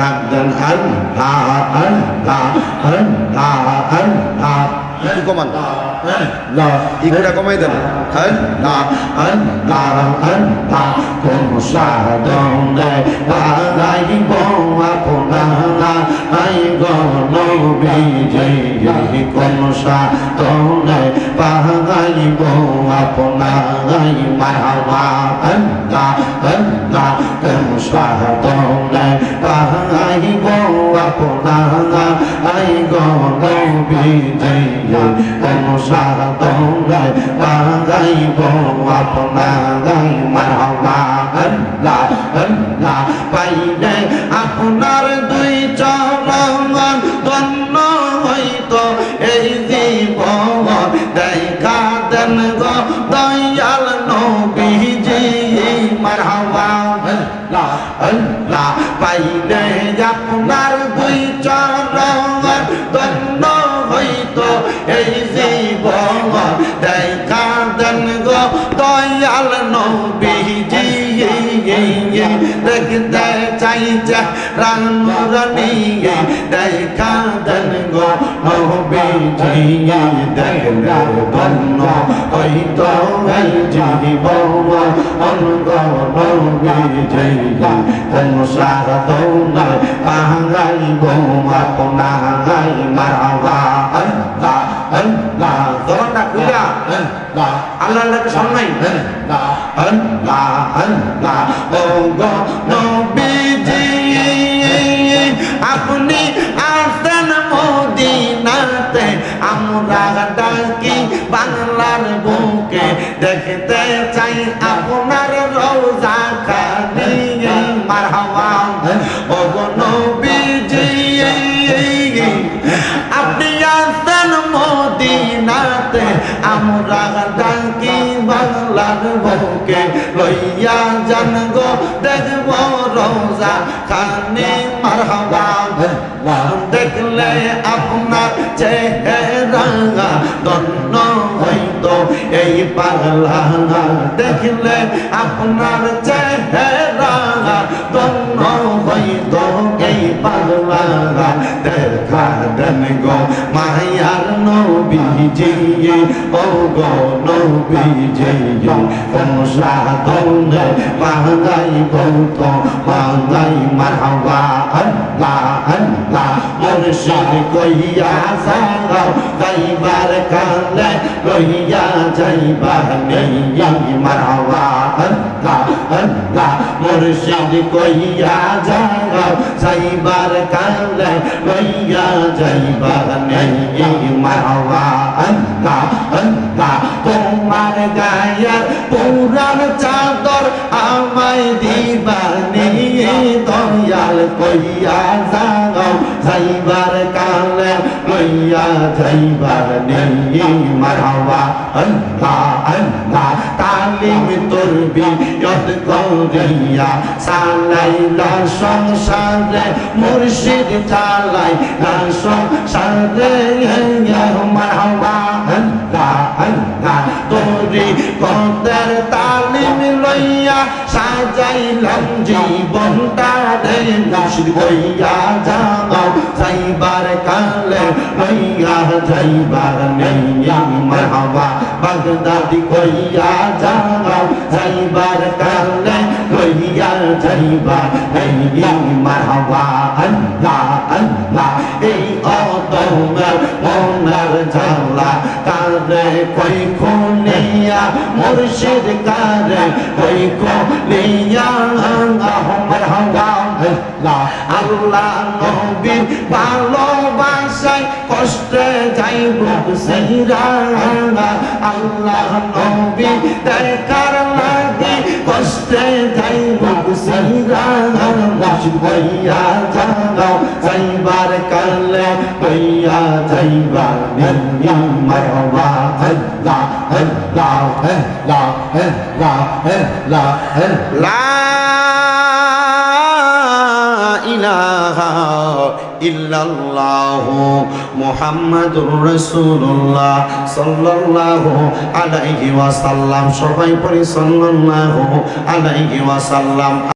রাখবেন আল্লাহ আল্লাহ আল্লাহ আল্লাহ একটু কমান ইগোটা কমাই দেন আল্লাহ আল্লাহ আল্লাহ কোন সাধনে পাইব আপনার আই গনবিজি কোন সাধনে পাইব আপনার মারহাবা আল্লাহ আল্লাহ কোন সাধনে পাইব আপনার আই গনবিজি কোন সাধনে পাইব আপনার মারহাবা আল্লাহ আল্লাহ পাইলে আপনার দুই চরণ ধন্য হইত এই জীবন দেখা দেন গো দয়াল নবীজি মারহাবা আল্লাহ আল্লাহ পাইলে আপনার দুই চরণ ধন্য হইত এই জীবন দেখা দেন গো দয়াল নবীজি দেখতে চাইছে রানুরানি দেখা দেন গো নবীজি দেখলে ধন্য হইত এই জীবন অনগ নবীজি কোন সাধনা পাহাইব আপনার মারহাবা আল্লাহ আল্লাহ জবানটা খুইলা আল্লাহ আল্লাহকে সামনাই আল্লাহ আল্লাহ ও গো নবীজি আপনি আসেন মদিনাতে আমরা ডাকি বাংলার বুকে দেখতে চাই আপনার রওজা খানি মারহাবা ও গো নবীজি আপনি আসেন মদিনাতে আমরা ডাকি বাংলার বুকে লইয়া যান গো দেখব রওজা খানি মারহাবা দেখলে আপনার চেহারা ধন্য হইত এই পাগলা দেখলে আপনার চেহারা ধন্য হইত এই পাগলা দেখা দেন গো মায়ার নবীজি ও গো নবীজি কোন সাধনে পাগাইব তো পাগাই মারহাবা আল্লাহ আল্লাহ মুর্শিদ কইয়া যাও যাইবার কালে লইয়া যাইবার নেই মারহাবা আল্লাহ আল্লাহ মুর্শিদ কইয়া যাও যাইবার কালে লইয়া যাইবার নেই মারহাবা আল্লাহ আল্লাহ তোমার গায়ের পুরান চাদর আমায় দিবানি দয়াল কইয়া যাও যাইবার কালে লইয়া যাইবার নেই মারহাবা আল্লাহ আল্লাহ তালিম তরবিয়ত করিয়া চালাইলা সংসারে মুর্শিদ চালাইলা সংসারে মারহাবা আল্লাহ আল্লাহ তোরি কদের তালিম লইয়া সাজাইলাম জীবনটা রে মুর্শিদ কইয়া যাও যাইবার কালে লইয়া যাইবার নেই মারহাবা বাগদাদি কইয়া যাও যাইবার কালে লইয়া যাইবার নেই মারহাবা আল্লাহ আল্লাহ এই অদমের মনের জ্বালা কারে কই খুলিয়া মুর্শিদ কারে কই খুলিয়া মারহাবা আল্লাহ আল্লাহ নবীর ভালোবাসায় কষ্টে যাইব সিরা আল্লাহ নবী দেখার লাগি কষ্টে যাইব সিরা মুর্শিদ কইয়া যাও যাইবার কালে কইয়া যাইবার নেই মারহাবা আল্লাহ আল্লাহ আল্লাহ আল্লাহ আল্লাহ লা ইলাহা ইল্লাল্লাহু মুহাম্মাদুর রাসূলুল্লাহ সাল্লাল্লাহু আলাইহি ওয়াসাল্লাম। সবাই পড়ি সাল্লাল্লাহু আলাইহি ওয়াসাল্লাম।